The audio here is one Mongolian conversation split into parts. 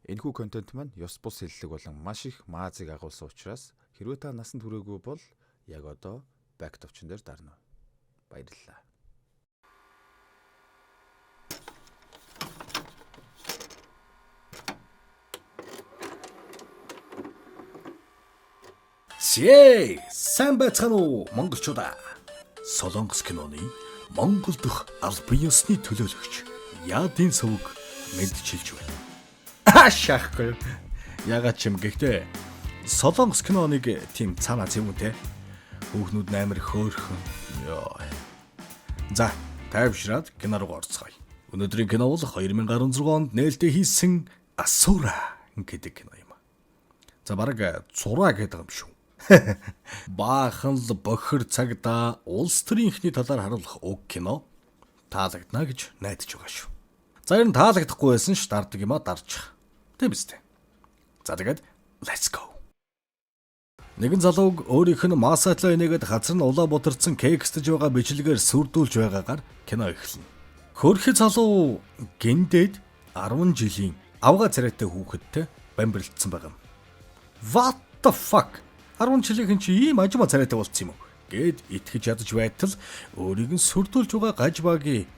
Энэхүү контент маань ёс бус хэллэг болон маш их маазыг агуулсан учраас хэрвээ та насанд хүрээгүй бол яг одоо back товчон дээр дарна. Баярлалаа. Сайн байцгаана уу монголчуудаа. Солонгос киноны Монгол дахь албан ёсны төлөөлөгч Яадын сувг мэдчилж байна. Шахахгүй. Ягаад ч юм гэхдээ Солонгос киноныг тийм цаанаа зэмүнтэй хүүхнүүд амар хөөрхөн. Йоо. За, тайвшраад кино руу орцгоё. Өнөөдрийн кино бол 2016 онд нээлттэй хийсэн Асура гэдэг кино юм. За бараг зураа гэдэг юм шүү. Баахан л бохир цагдаа улс төрийнхний талаар харуулах уг кино таалагдана гэж найдаж байгаа шүү. За ер нь таалагдахгүй байсан ш дардаг юм а дарчих. Тийм үстэй. За тэгээд let's go. Нэгэн залууг өөрийнх нь масатлаа инегээд газар нь улаа бутарсан кекстэж байгаа бичлэгээр сүрдүүлж байгаагаар кино эхэлнэ. Хөрхи залуу гиндээд 10 жилийн авгаа царайтай хүүхэдтэй бамбирлцсан байгаа юм. What the fuck? 10 жилийн чи ийм ажим царайтай болцсон юм уу? Гэд итгэж ядаж байтал өөрийг нь сүрдүүлж байгаа гажбагийн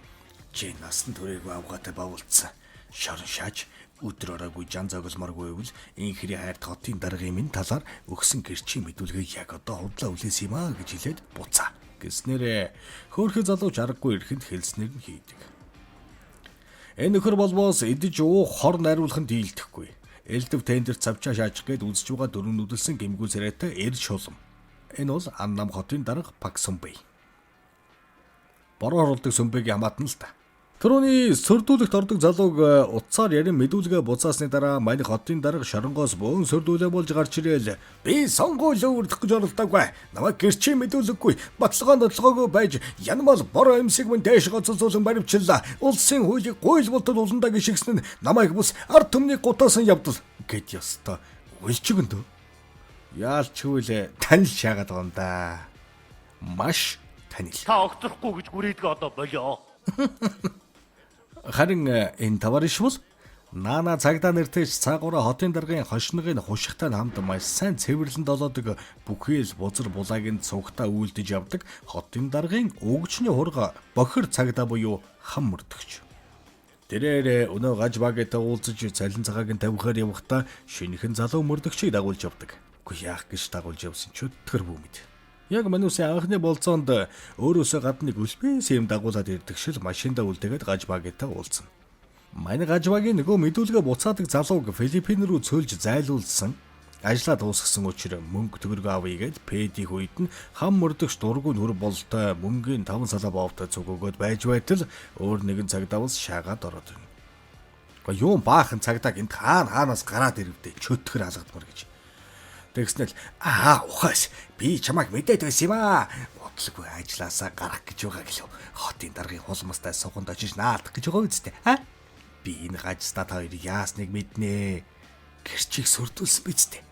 чи насны төрөйг авгаатай бавуулсан. Шорон шааж өдөр ороогүй жан зогломоргүй байвал инхри хайрт хотын даргын минь талаар өгсөн гэрчийн мэдүүлгийг яг одоо худлаа үлээсэн юм аа гэж хэлээд буцаа. Гэснээрээ хөөрхөн залуу жаргагүй ирэхэнд хэлснээр нь хийдэг. Энэ нөхөр болбоос идэж уух хор найруулахын дийлдэхгүй. Элдв тендер цавчаа шаачих гээд үзэж байгаа дөрөв нүдэлсэн гимгүү царайтай эр шулам. Энэ бол Аннам хотын дарга Пак Сумбэй. Бороо оруулдаг Сумбэгийн хамаатан л та. Төрөний сөрдүүлэгт ордог залууг утсаар ярин мэдүүлгээ буцаасны дараа манай хотын дарга шоронгоос бөөн сөрдүүлээ болж гарч ирээл би сонгуул өөрдөх гэж оролдоогүй. Намайг гэрчийн мэдүүлэггүй баталгаагүй байж янмал бороо эмсэг мөн дээш гоцолзуулан баривчлаа. Улсын хуулийг гуйл болтол уландаа гიშгсэн нь намайг бус ард түмний гутаасан явдал гэд ёстой. Уйлчгөндөө. Яалчгүй танил шаагаад байгаа юм да. Маш танил. Та огтрохгүй гэж гүрийдгээ одоо болио. Харин энэ тавариш бол Наана цагдаа нэртэй цаагаараа хотын даргын хошногын хушигтай хамт маш сайн цэвэрлэн долоодог бүхэл бузар булаагийн цугтаа үйлдэж явдаг хотын даргын өгчний хурга бохир цагдаа буюу хам мөрдөгч. Тэрээр өнөө гажбагийн уулзаж цалин цагааг нь тавихаар явахдаа шинэхэн залуу мөрдөгчийг дагуулж явдаг. Үгүй яах гэж дагуулж явсан ч өтгөр бүүмэд. Яг манайсын анхны болцоонд өөрөөсөө гадныг үлбээс юм дагуулад ирдэг шил машиндаа үлдээгээд гажбагитай уулзсан. Манай гажбагийн нөгөө мэдүүлгээ буцаадаг залууг Филиппин рүү цөөлж зайлуулсан. Ажлаа дуусгасан учраас мөнгө төгрөгөө авъя гэд пэдих үед нь хам мөрдөгч дургүй нүр болтой мөнгөний 5 салаа боовтой цуг өгөөд байж байтал өөр нэгэн цагдавс шаагаад ороод ирнэ. Гэхдээ юу баахан цагдаа гинт хаанаас гараад ирэвдэ чөтгөр алгадмар гэж. Тэгснэл ухаас би чамайг мэдээд байсан юм аа. Бодлоггүй ажилласаа гарах гэж байгаа гэлөө. Хотын даргын хулмастай суханд очиж наадах гэж байгаа үстэй. Би энэ гажстаа та хоёрыг яасныг мэднэ. Гэрчийг сүрдүүлсэн биз дээ.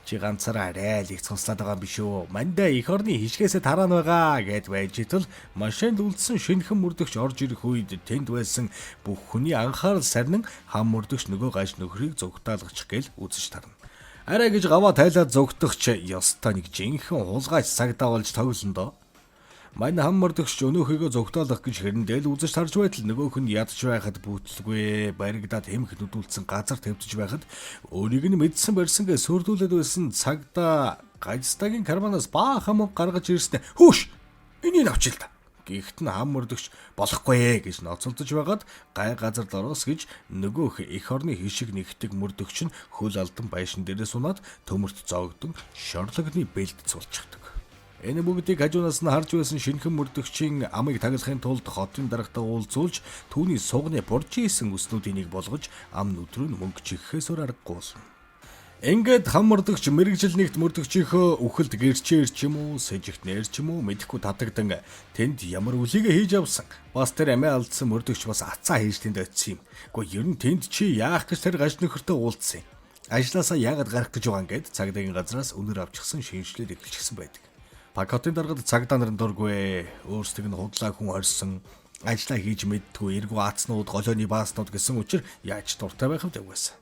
Чи ганцаараа айл их цуслаад байгаа юм биш үү? Мандаа их орны хишгээсээ тараан байгаа гэд байж итэл машинд үлдсэн шинэхэн мөрдөгч орж ирэх үед тэнд байсан бүх хүний анхаарал сарнин хам мөрдөгч нөгөө гаж нөхрийг зүгтаалгачих гээл үзэж тарна. Арай гэж гаваа тайлаад зогтохч ёстой нэг жинхэнэ хулгайч цагдаа болж тоглоно доо. Манай хам мөрдөгч өнөөхийгөө зогтоолох гэж хэрэндэл үзэж тарж байтал нөгөөх нь ядч байхад бүтлгүй баригдаад хэмх нүдүүлсэн газар тавьчих байхад өөрийг нь мэдсэн барьсангээ сүрдүүлээд байсан цагдаа гажстагийн карманаас баахан мөнгө гаргаж ирснэ. Хүүш! Энийг авчил та. Гэхдээ хам мөрдөгч болохгүй гэж ноцолдож байгаад гай газар дороос гэж нөгөөх эх орны хишиг нэгтэг мөрдөгч нь хөл алдан байшин дээрээ сунаад төмөрт зоогдсон шорлогны бэлд цулчихдаг. Энэ бүгдийг хажуунаас нь харж байсан шинэхэн мөрдөгчийн амыг таглахын тулд хотын даргатай уулзуулж түүний сугны буржижсэн өснүүдийг болгож ам нүдрөө мөнгө чихээс аргагүй болсон. Ингээд хам мөрдөгч мэрэгжил нэгт мөрдөгчийнхөө үхэлд гэрчээр ч юм уу, сэжигтнэр ч юм уу мэдэхгүй татагдан тэнд ямар үлийгээ хийж авсан. Бас тэр амиа алдсан мөрдөгч бас ацаа хийж тэнд очив юм. Гэхдээ ер нь тэнд чи яах гэж тэр гаж нөхөртөө уулзсан юм. Ажлаасаа яагаад гарах гэж байгаа ингээд цагдаагийн газраас өнөр авчихсан шинжлээд эхэлчихсэн байдаг. Пакотын даргад цагдаа нарын дургүй өөрсдөг нь худлаа хүн орсон. Ажлаа хийж мэддгүй эргүү аацнууд голооны бааснууд гэсэн учраас яаж дуртай байх вэ гэсэн.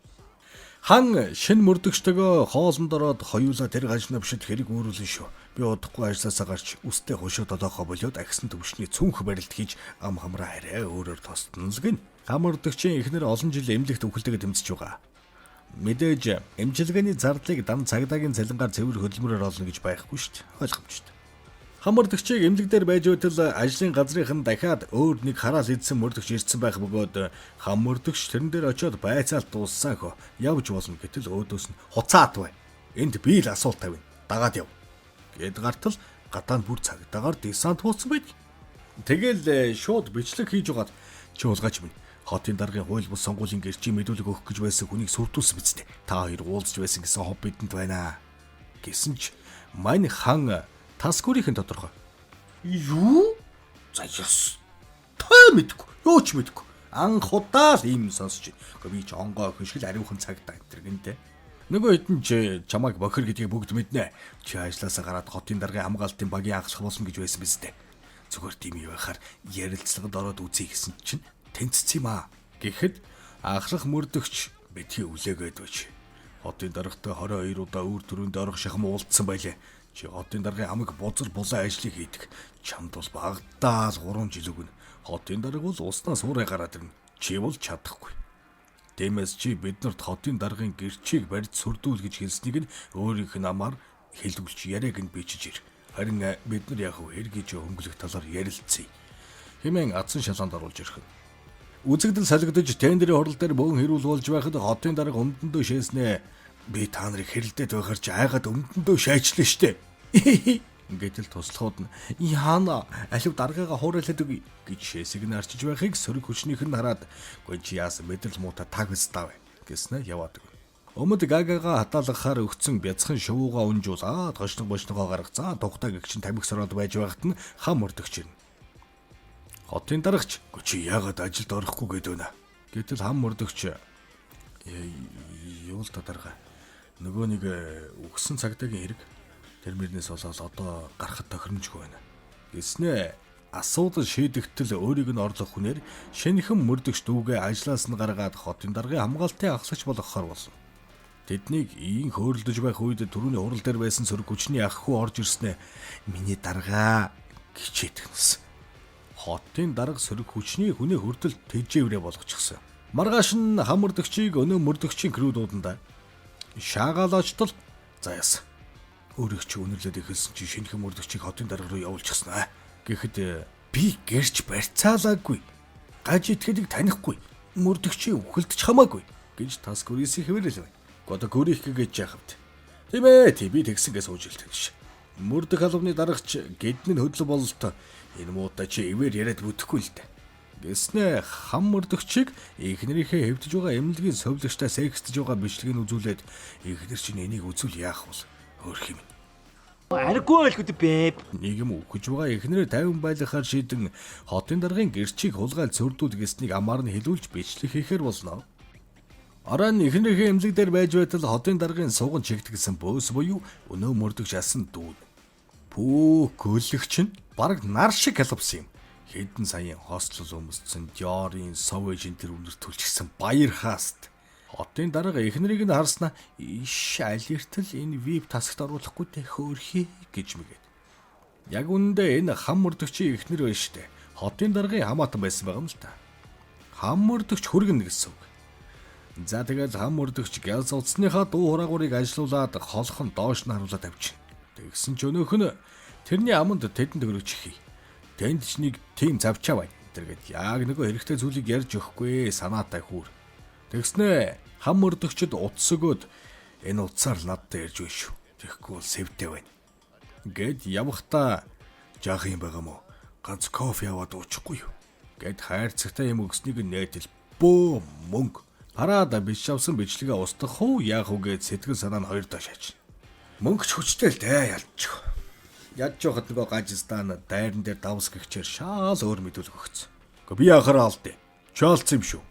Хан шин мөрдөгчтэйгөө хоолнд ороод хоёулаа тэр гажны бишэд хэрэг өөрүүлэн шүү. Би удахгүй ажлаасаа гарч үстэй хошоод одоохоо болоод агсан төвшний цүнх барилт хийж ам хамраа хараа өөрөөр тостно л гин. Хан мөрдөгчийн эхнэр олон жил эмнэлэгт өвхөлтэйг тэмцэж байгаа. Мэдээж эмчилгээний зардлыг дан цагдаагийн цалингаар цэвэр хөдөлмөрөөр олно гэж байхгүй шүү дээ. Ойлгомжтой. Хан мөрдөгчийг эмнэлэг дээр байж байтал ажлын газрынхан дахиад өөр нэг хараал идсэн мөрдөгч ирсэн байх бөгөөд хан мөрдөгч тэрэн дээр очиод байцаалт дууссан хөө явж болно гэтэл өөдөөс нь хуцаад бай. Энд би л асуулт тавина. Дагаад яв. Гэд гартал гадаа нь бүр цагдаагаар десант буусан байд. Тэгэл шууд бичлэг хийж угаад чи уулгаач минь. Хотын даргын хууль бус сонгуулийн гэрчийн мэдүүлэг өгөх гэж байсан хүнийг сүрдүүлсэн биз дээ. Та хоёр уулзж байсан гэсэн хов бидэнд байна. Гэсэн ч мань хан Тасгүрийнхэн тодорхой. Юу? За яс. Той мэдгүй. Юу ч мэдгүй. Анх удаа л ийм сонсч байна. Гэхдээ би ч онгой хөшгөл ариухан цагтаа энэ гэнтэй. Нөгөө хэдэн ч чамайг бохир гэдгийг бүгд мэднэ. Чи ажлаасаа гараад хотын даргын хамгаалтын багийн анхлах болсон гэж байсан биз дээ. Зүгээр тийм юу байхаар ярилцлагад ороод үзье гэсэн чинь тэнцсэн юм аа. Гэхэд анхлах мөрдөгч битгий үлээгээд байж. Хотын даргатай 22 удаа үр төрөнд орох шахам уулдсан байлээ. Чи хотын даргын амиг бузар булаа ажлыг хийдэг. Чамд бол багадаа л 3 жил өгнө. Хотын дарга бол уснаас уурай гараад ирнэ. Чи бол чадахгүй. Тиймээс чи биднэрт хотын даргын гэрчийг барьж сүрдүүл гэж хэлснийг нь өөрийнх нь амаар хэлүүлж яриаг нь бичиж ир. Харин бид нар яг хэргийг хөнгөлөх талаар ярилцъя. Хэмээн адсан шалганд оруулж ирэх. Үзэгдэл солигдож тендерийн хурал дээр бөөн хэрүүл болж байхад хотын дарга өмдөндөө шээснэ. Би та нарыг хэрэлдээд байхаар чи айгаад өмдөндөө шайчлаа штэ. Гэтэл туслахууд нь яана алив даргаагаа хуурайлаад үгүй гэж шээсийг нь арчиж байхыг сөрөг хүчнийх нь хараад гоо чи яасан мэдрэл муута таг өстав гэснэ яваад. Өмд гагаага хатаалгахаар өгцөн бяцхан шувууга унжуулаад гочног бочногоо гаргацаа тухтай гэгчин тамхи сороод байж байхад нь хам мөрдөгч ирнэ. Хотын даргач гоо чи яагаад ажилд орохгүй гээд байна. Гэтэл хам мөрдөгч юу л дарга нөгөө нэг өгсөн цагдаагийн хэрэг тэрмэрнээс болоод одоо гарахад тохиромжгүй байна. Гэснээ асуудал шийдэгтэл өөрийг нь орлох хүнээр шинэхэн мөрдөгч дүүгээ ажлаас нь гаргаад хотын даргын хамгаалтын ахлагч болгохоор болсон. Тэднийг ийн хөөрөлдөж байх үед түрүүний хурал дээр байсан сөрөг хүчний ах хүү орж ирснэ. Миний даргаа гिचээд гэнэс. Хотын дарга сөрөг хүчний хүнээ хүртэл тэжээврээ болгочихсон. Маргааш нь хам мөрдөгчийг өнөө мөрдөгчийн крүүдууданда шаагаалаачтал заяас. Өөрөө ч өнөрлөд ихэлсэн чи шинэхэн мөрдөгчийг хотын дарга руу явуулчихсан аа. Гэхэд би гэрч барьцаалаагүй. Гаж итгэдэг танихгүй. Мөрдөгчийн үхэлдэж хамаагүй гэж Тасгүрээс хэвэрэл байна. Гото гөрих гэж яхавд. Тийм ээ, би тэгсэнгээс уужилт гэж. Мөрдөх албаны дарагч гэдний хөдлө бололт энэ муутай чи ивэр яриад бүтэхгүй л дээ. Гэснээ хам мөрдөгчийг эхнэрийнхээ хэвдэж байгаа эмнэлгийн совлогчтой секстж байгаа бичлэгийг үзүүлээд эхнэр чинь энийг үзүүл яах вэ? Хөөх юм. Аргагүй л үгүй бэ. Нийгэм үхэж байгаа эхнэрээ 50 байлгахаар шийдэн хотын даргын гэрчийг хулгайлт сүрдүүл гэснийг амаар нь хэлүүлж бичлэг хийхээр болно. Арaan эхнэрийнхээ эмнэлэг дээр байж байтал хотын даргын суган чигтгсэн бөөс буюу өнөө мөрдөгч асан дүүн. Пүү гөлөгч нь бараг нар шиг халавсан юм. Хэдэн саяын хостел өмссөн Диорын совэжин тэр үнэртүүлчихсэн баяр хааст. Хотын дарга эхнэрийг нь харснаа иш алертэл энэ вип тасагт оруулахгүй тэ хөөрхий гэж мэгээд. Яг үнэндээ энэ хам мөрдөгчийн эхнэр байна штэ. Хотын даргын хамаатан байсан байгаа юм л та. Хам мөрдөгч хүргэнэ гэсэн үг. За тэгэл хам мөрдөгч гэлз уцсныхаа дуу хураагуурыг ажилуулад холхон доош нь харуулад авчихна. Тэгсэн ч өнөөх нь тэрний аманд тэдэнд өргөж ихий. Тэнд ч нэг тийм завчаа байна. Тэргээд яг нөгөө хэрэгтэй зүйлийг ярьж өгөхгүй санаатай хүүр. Тэгснэ хам мөрдөгчд утас өгөөд энэ утсаар надад ярьж байна шүү. Тэгэхгүй бол сэвтэй байна. Гэд явахдаа жаах юм байгаа мó. Ганц кофе аваад уучихгүй юу. Гэд хайрцагтай юм өгснийг нээтэл бөө мөнгө. Хараад биш авсан бичлэгээ устгах уу яах уу гэд сэтгэл санаа нь хоёр доо шааж. Мөнгө ч хүчтэй л дээ ялчих. Ядж явахад нөгөө гажистан дайран дээр давс гихчээр шаал өөр мэдүүлэг өгсөн. Гэхдээ би яхаар алдъя. Чаалцсан юм шүү.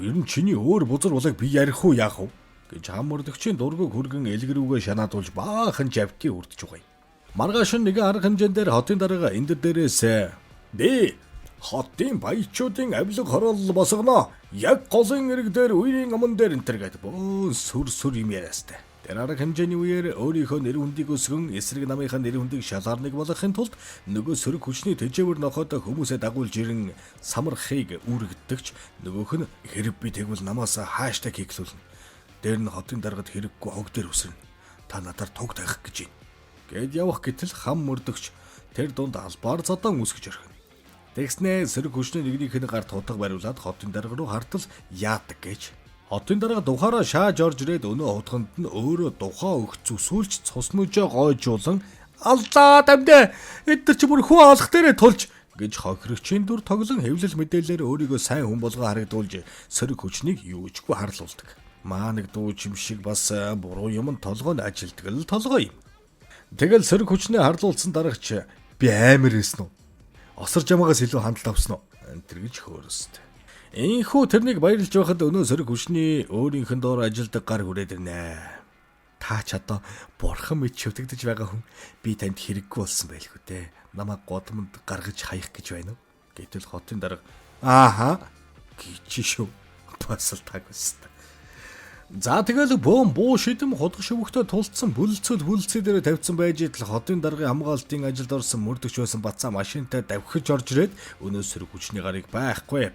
Ер нь чиний өөр бузар булаг би ярих уу яах вэ гэж хам мөрдөгчийн дургуг хүргэн элгэрүүгээ шанаадуулж баахан жавти үрдэж байгаа юм. Маргааш нэгэн арга хэмжээндээр хотын дарга эндэр дээрээс би Хотын баячуудын авилга хороолол босгоно. Яг голын ирэг дээр үерийн аман дээр энэ төр гэдэг бөөн сүр юм яриастай. Тэр арга хэмжээний үеэр өөрийнхөө нэр хүндийг өсгөн эсрэг намынхаа нэр хүндийг шалгарныг болгохын тулд нөгөө сөрөг хүчний тэжээвэр нохойтой хүмүүсээ дагуулж ирэн самархыг үүрэгдэгч нөгөөх нь хэрэг би тэгвэл намаас хааштай хийхлүүлнэ. Дээр нь хотын даргад хэрэггүй хог дээр үсрэн. Та надаар туг тавих гэж байна. Гэд явах гэтэл хам мөрдөгч тэр дунд албаар зодон үсгэж орхино. Тэгснээ сөрөг хүчний нэгнийх нь гарт хутга бариулаад хотын дарга руу хартал яадаг гэж. Хотын дарга духаараа шааж орж ирээд өнөө хутганд нь өөрөө тухаа өгч зүсүүлж цуснуужаа гойжуулан аллаа тамдэ эдгээр чи бүр хүн алах дээрээ тулж гэж хохирогчийн дүр тоглон хэвлэл мэдээлэлээр өөрийгөө сайн хүн болгоо харагдуулж сөрөг хүчнийг юучгүй харлуулдаг. Маа нэг дуу чим шиг бас буруу юм толгойд ажилтдаг л толгой юм. Тэгэл сөрөг хүчнээ харлуулсан дарагч би амар эсэн үү? Осор жамаагаас илүү хандлт авсан уу? Энтэр гэж хөөрөст. Энэхүү тэрнийг баярлж байхад өнөө сөрөг хүчний өөрийнх нь доор ажилдаг гар хүрээд ирнэ. Та ч одоо бурхан мэд шүтгдэж байгаа хүн би танд хэрэггүй болсон байлгүй дээ. Намайг годомд гаргаж хаях гэж байна уу? Гэтэл хотын дарга ааха гэж шүү. Бас л таг өстө. За тэгэл бөөн буу шидэм худах шөвөгтөө тулцсан бүлцэл дээр тавьсан байж идэл хотын даргын хамгаалтын ажилд орсон мөрдөгч байсан бацаа машинтай давхиж орж ирээд өнөө сөрөг хүчний гарыг байхгүй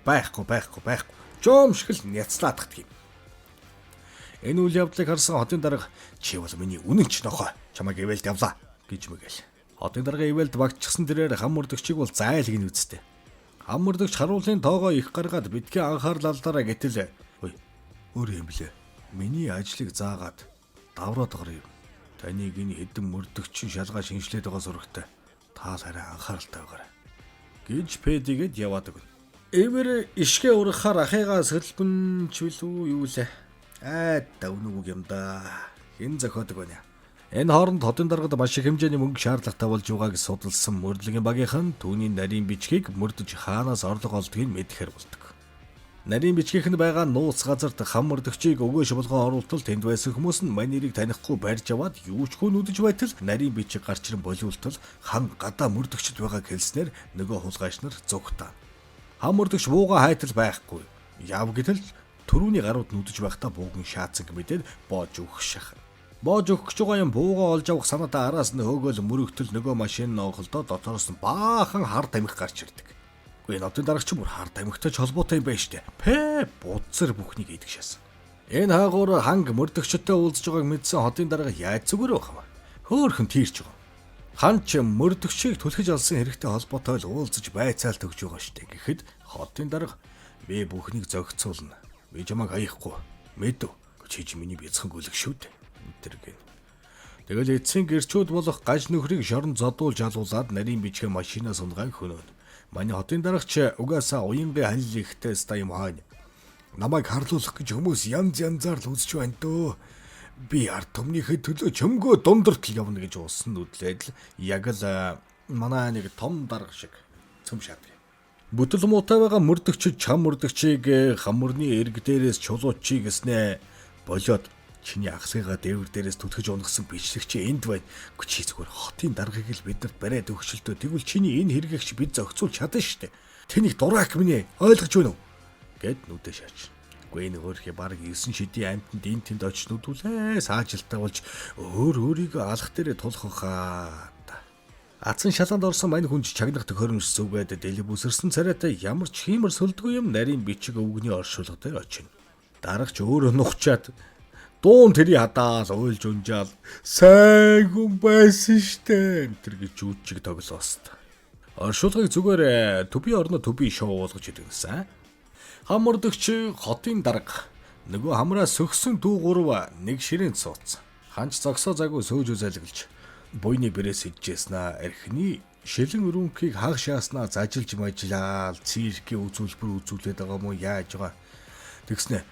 жомшгөл няцлаадах юм. Энэ үйл явдлыг харсан хотын дарга чи бол миний үнэнч нохой чамайг ивэлд явлаа гэж мэгэл. Хотын дарга ивэлд багчсан тэрээр хам мөрдөгчийг бол зайлгын үсттэй. Хам мөрдөгч харуулын тоогоо их гаргаад бидгээ анхаарал алдаараа гэтэл өөр юм блэ. Миний ажлыг заагаад давраад байгаа юм. Таныг энэ хэдэн мөрдөгчин шалгаа шинжлээд байгаа сурагтай. Та л арай анхааралтай байгаарай. Гэж пэдэгэд яваад өгнө. Эвэр ишгэ урахаар ахыгаа сэлбэн чүлүү юу лээ. Давнуг юм да. Хэн зохиодог байна. Энэ хооронд хотын даргад маш их хэмжээний мөнгө шаардлагатай болж байгааг судалсан мөрдлөгийн багийнхан түүний нарийн бичгийг мөрдөж хаанаас орлого олдгийг мэдхээр болдог. Нарийн бичгийнхэнд байгаа нууц газарт хам мөрдөгчийг өгөөш болгон оруултал тэнд байсан хүмүүс нь мань нэрийг танихгүй барьж аваад юучгүй нүдэж байтал нарийн бичиг гарч ирэн болиултал хан гадаа мөрдөгчд байгааг хэлснээр нөгөө хулгайч нар зүгтаа. Хам мөрдөгч бууга хайтал байхгүй. Яв гэтэл төрүүний гарууд нүдэж байхдаа бууган шаацсан мэдээд боож өгөх шах. Боож өгөх гэж байгаа юм бууга олж авах санаатаа араас нь хөөгөл мөрөгтөл нөгөө машин ноголдоо дотороос нь баахан хар тамхи гарч ирдэг. Гэхдээ нотын дарагч бүр хар тамхитай ч холбоотой юм байна штэ. Будсар бүхнийг идэх шаасан. Энэ хаагуур ханг мөрдөгчтэй уулзж байгааг мэдсэн хотын дарга яаж зүгээр байх юм. Хөөхөн тийрч байгаа. Хан ч мөрдөгчийг түлхэж алсан хэрэгтэй холбоотой л уулзаж байцаалт өгч байгаа штэ. Гэхэд хотын дарга би бүхнийг зохицуулна. Би чамайг хаяхгүй. Мэд. Чи миний бяцхан гүлэг шүү дээ. Энтэр гэн. Тэгэл эцсийн гэрчүүд болох гаж нөхрийг шорон зодуулж алуулаад нарийн бичгээ машинаас унгааг хөнөөн. Манай хотын дарагч угаасаа уянгийн халил ихтэй ста юм хаана. Намайг харлуулах гэж хүмүүс янзаар л үзэж байна дөө. Би ард түмнийхээ төлөө чөмгөө дундорт л явна гэж уусан нүдлээд л яг л манай нэг том дарга шиг цөм шаадаг. Бүтэл муутай байгаа мөрдөгч чам мөрдөгчийг хамурны эрг дээрээс чулуучий гэснээ болоод чиний ахсыгаа дээвэр дээрээс түлхэж унгасан бичлэгч энд байна. Чи зүгээр хотын даргаыг л бидэнд бариад өгшөлтөө. Тэгвэл чиний энэ хэрэгч бид зохицуулж чадна штэ. Тэнийг дурак минь ойлгож байна уу? Гэд нүдэ шаач. Гүй энэ өөрхий баг 9 шидийн амтнд энэ тэнд очиж нүдүүлээ. Саажилтаа болж өөрийгөө алах дээрээ тулах хаа. Атсан шалганд орсон мань хүнч чагнах төхөөрөмж зүгээд дэлб үсэрсэн царайтай ямар ч хиймэр сөлдгүй юм нарийн бичиг өвгний оршуулга дээр очино. Дарагч өөрөө нухчаад дуун тэрий хадаас уйлж унжаал сайн хүн байсан штэ энэ гэж жүжиг тоглоосд. Оршуулгыг зүгээр төби орно төби шоу болгож идэг гэсэн. Хам мөрдөгч хотын дарга нөгөө хамраа сөхсөн дүү гурав нэг ширээнд суудсан. Ханч зогсоо заггүй сөөж үзэлгэлж буйны бэрээс ижжээснаа архины шилэн өрөмхийг хааг шааснаа зажилж мажлаа циркийн үзүүлбэр үзүүлээд байгаа мó яаж байгаа. Тэгснэ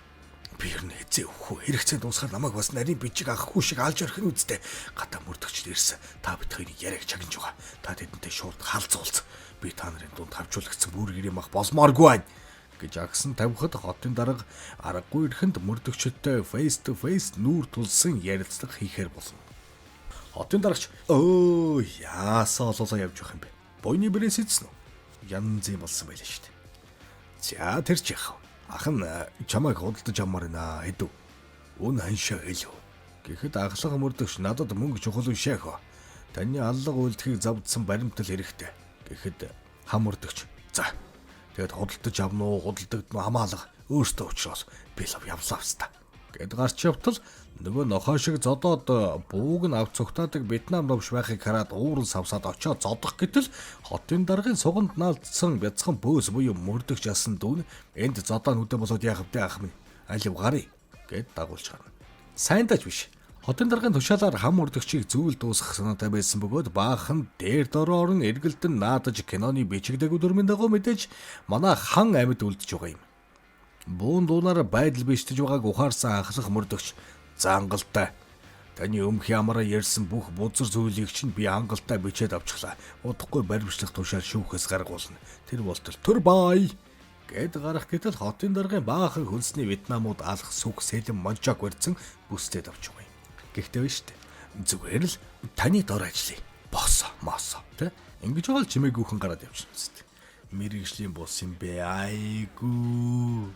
би ер нь хэзээ өвхөө хэрэгцээ дуусахаар намайг бас нарийн бичиг авахгүй шиг алж орхин үсттэй. Гадаа мөрдөгч ирсэн. Та бид хоёрыг яриаг чагнаж байгаа. Та тэдэнтэй шууд халзуулц. Би та нарын дунд тавьчуулагдсан бүр гэрийн мах болмооргүй байна гэж агсан тавихад хотын дарга аргагүй ирэхэнд мөрдөгчтэй face to face нүүр тулсан ярилцлага хийхээр болно. Хотын даргач яасаа олоолаа явж явах юм бэ? Буйны бэрээс эзэн үү? янз юм болсон байлаа шүү дээ. За тэр ч яах вэ? Ах нь чамайг худалдаж амаар наа хэдв. Өн ханшаа хэлв. Гэхэд ахлах мөрдөгч надад мөнгө чухал биш яах вэ? Таны аллах үйлдэхийг завдсан баримтал хэрэгтэй. Гэхэд хам мөрдөгч. За. Тэгэд худалдаж авна уу, худалдагдана уу хамаалах өөртөө учраас би лав явлаа хэвста. Гэд гарч явтал нөгөө нохоо шиг зодоод бууг нь авч цогтаадаг Вьетнам новш байхыг хараад ууран савсаад очоод зодох гэтэл хотын даргын суганд наалдсан бяцхан бөөс буюу мөрдөгч асан дүүн энд зодоо нүдэ болоод яах вэ ах минь алив гарыг гэд дагуулж гарна. Сайн даж биш. Хотын даргын тушаалаар хам мөрдөгчийг зүйл дуусгах санаатай байсан бөгөөд баахан дээр дороо орон эргэлдэн наадаж киноны бичигдэг өдөрмийн дагуу мэдээж манай хан амьд үлдэж байгаа юм. Буун дуунаар байдал биштэж байгааг ухаарсан ахлах мөрдөгч заангалтай. Таны өмнөх ямаараа ярьсан бүх бузар зүйлийг чинь би хангалттай бичээд авчихлаа. Удахгүй баримтлах тушаал шүүхээс гаргуулна. Тэр болтол төр бай гэд гарах гэтэл хотын даргын баахан хөлсний Вьетнамууд алах сүх сэлэн мончок барьсан бүстэд авч байгаа юм. Гэхдээ биш үү? Зүгээр л таны дор ажиллая. Босо, мосо, тэ? Ингэж байгаа л чимээгүйхэн гараад явчихна үст. Мэргэжлийн бус юм бэ. Айгуу.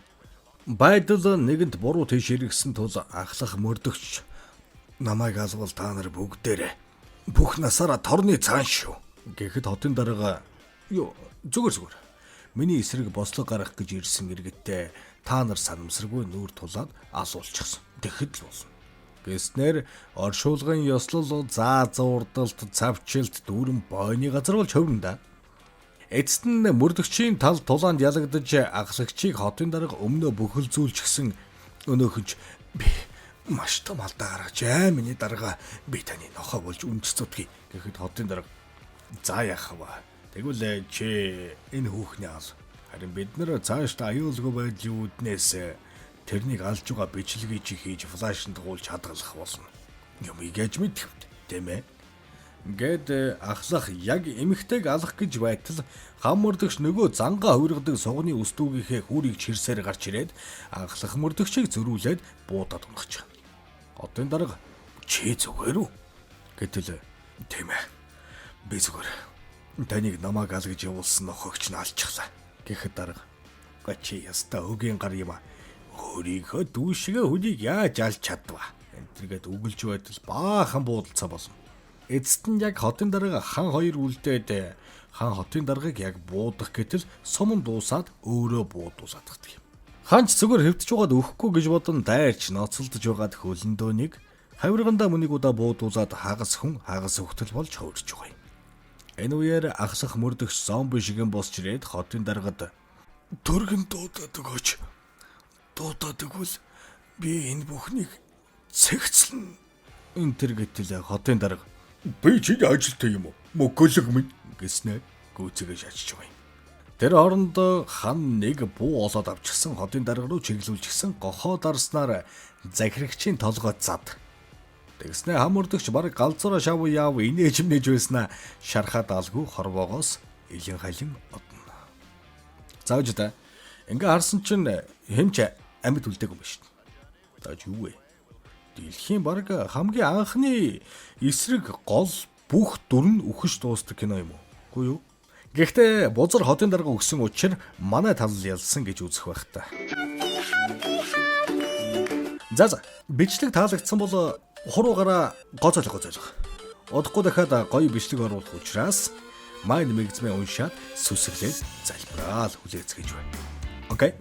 Байдал нэгэнд буруу тийш иргсэн тул ахлах мөрдөгч намайг алвал та нар бүгдээрээ бүх насаараа торны цаан шүү. Гэхэд хотын дарга юу зүгээр. Миний эсрэг бослог гаргах гэж ирсэн иргэдтэй та нар санамсаргүй нүүр тулаад асуулчихсан. Тэгэхэд л болно. Гэснээр оршуулгын ёслол заазуурдалт цавчилт дүүрэн бойны газар болж хөвнө да. Эцэст нь мөрдөгчийн тал тулаанд ялагдаж ахлагчийг хотын дарга өмнөө бүхэлзүүлчихсэн өнөөхөж би маш том алдаа гаргаж миний дарга би таны нохоо болж үндэс зүтгий гэхэд хотын дарга за яах вэ? Тэгвэл чи энэ хүүхний ал харин бид нэр цаашдаа аюулгүй байдлын үүднээс тэрнийг алж байгаа бичлэгийг чи хийж флашнд гуулж хадгалах болно. Юм ийгэж мэдвэ тийм ээ? Гэд ахлах яг эмхтэйг алах гэж байтал хам мөрдөгч нөгөө зангаа хувиргадаг сугны өстүүгийнхээ хүрийг чирсээр гарч ирээд ахлах мөрдөгчийг зөрүүлээд буудаад унгах. Хотын дарга чи зүгээр үү? Гэтэл тийм ээ. Би зүгээр. Таныг намайг ал гэж явуулсан нохогч нь алчихлаа. Гэхэд дарга чи яста өгийн гар юм а. Өөрийнхөө дүүшгээ хүнийг яаж алж чадваа? Энтергээд үгэлж байтал баахан буудалцаа болно. Эцэст нь яг хотын дарга хан хоёр үлдээд хан хотын даргыг яг буудах гэтэл суман дуусаад өөрөө буудуулаад гэх юм. Ханч зүгээр хэвтэж байгаад өхгүй гэж бодон дайрч ноцолдож байгаад хөлөндөөнийг хавиргандаа мөнийг удаа буудуулаад хагас хүн хагас хөвтөл болж хөвөрч байгаа юм. Энэ үеэр ахлах мөрдөгч зомби шигэн босч ирээд хотын даргад төргөн дуудаад өгөөч. Дуудаад өгвөл би энэ бүхнийг цэгцлэн. Энтэр гэтэл хотын дарга би чи ажилтай юм уу? Мөкөлөг минь гэснээр гүйцэгээ шаачж байгаа юм. Тэр орондоо хан нэг буу олоод авчихсан хотын дарга руу чиглүүлчихсэн гохоо дарснаар захирагчийн толгой зад. Тэгснэ хам мөрдөгч баг галзуураа шав яав инээж нээж байснаа шархаад алгүй хорвоогоос илэн халин одно. Зааж та ингээ харсан чинь хэмч амьд үлдээг юм биш. Зааж юу вэ? Дэлхийн баг хамгийн анхны эсрэг гол бүх дүр нь үхэж дуустдаг кино юм уу? Үгүй юу? Гэхдээ бузар хотын дарга өгсөн учраас манай тал ялсан гэж үзэх байх та. За бичлэг таалагдсан бол хуруугаараа гоцоолго. Удахгүй дахиад гоё бичлэг оруулах учраас Mind Magazine уншаад сүсэглээд залбираал хүлээцгээж байна. Окей.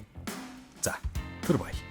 За, түр бай.